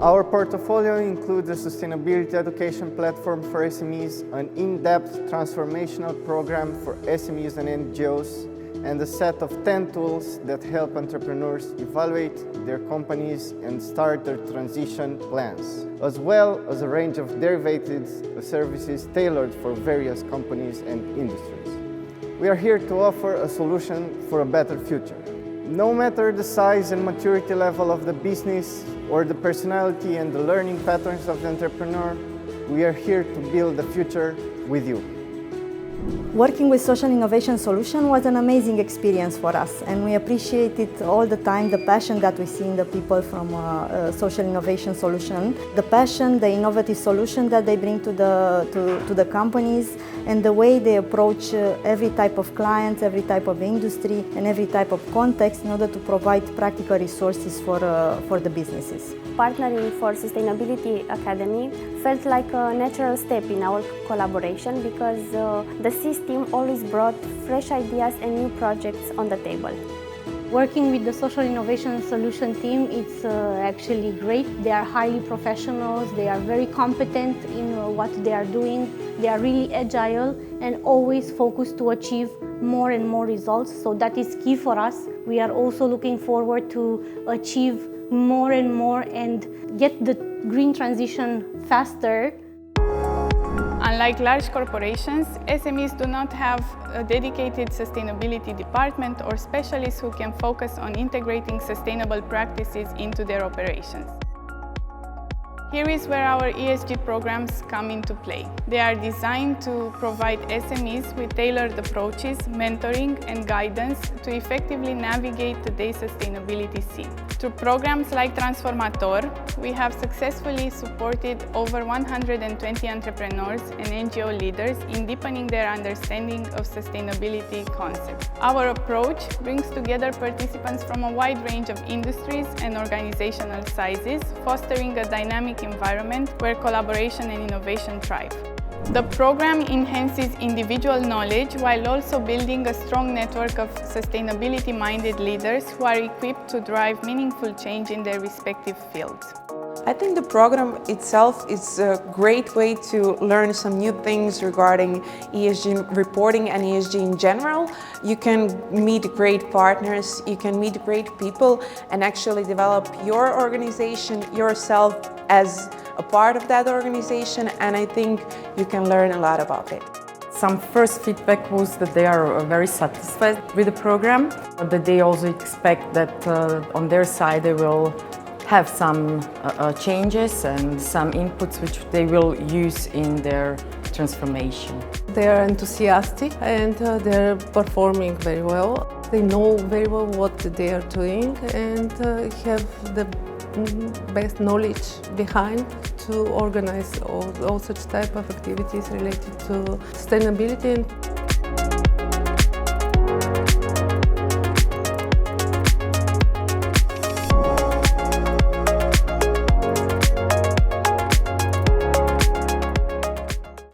Our portfolio includes a sustainability education platform for SMEs, an in-depth transformational program for SMEs and NGOs, and a set of 10 tools that help entrepreneurs evaluate their companies and start their transition plans, as well as a range of derivative services tailored for various companies and industries. We are here to offer a solution for a better future. No matter the size and maturity level of the business or the personality and the learning patterns of the entrepreneur, we are here to build the future with you. Working with Social Innovation Solution was an amazing experience for us, and we appreciated all the time the passion that we see in the people from Social Innovation Solution, the passion, the innovative solution that they bring to the companies, and the way they approach every type of client, every type of industry, and every type of context in order to provide practical resources for the businesses. Partnering for Sustainability Academy felt like a natural step in our collaboration because the SIS team always brought fresh ideas and new projects on the table. Working with the Social Innovation Solution team, it's actually great. They are highly professionals, they are very competent in what they are doing, they are really agile and always focused to achieve more and more results, so that is key for us. We are also looking forward to achieve more and more and get the green transition faster. Unlike large corporations, SMEs do not have a dedicated sustainability department or specialists who can focus on integrating sustainable practices into their operations. Here is where our ESG programs come into play. They are designed to provide SMEs with tailored approaches, mentoring and guidance to effectively navigate today's sustainability scene. Through programs like Transformator, we have successfully supported over 120 entrepreneurs and NGO leaders in deepening their understanding of sustainability concepts. Our approach brings together participants from a wide range of industries and organizational sizes, fostering a dynamic environment where collaboration and innovation thrive. The program enhances individual knowledge while also building a strong network of sustainability-minded leaders who are equipped to drive meaningful change in their respective fields. I think the program itself is a great way to learn some new things regarding ESG reporting and ESG in general. You can meet great partners, you can meet great people and actually develop your organization yourself as a part of that organization, and I think you can learn a lot about it. Some first feedback was that they are very satisfied with the program, but that they also expect that on their side they will have some changes and some inputs which they will use in their transformation. They are enthusiastic and they're performing very well. They know very well what they are doing and have the best knowledge behind to organize all such type of activities related to sustainability.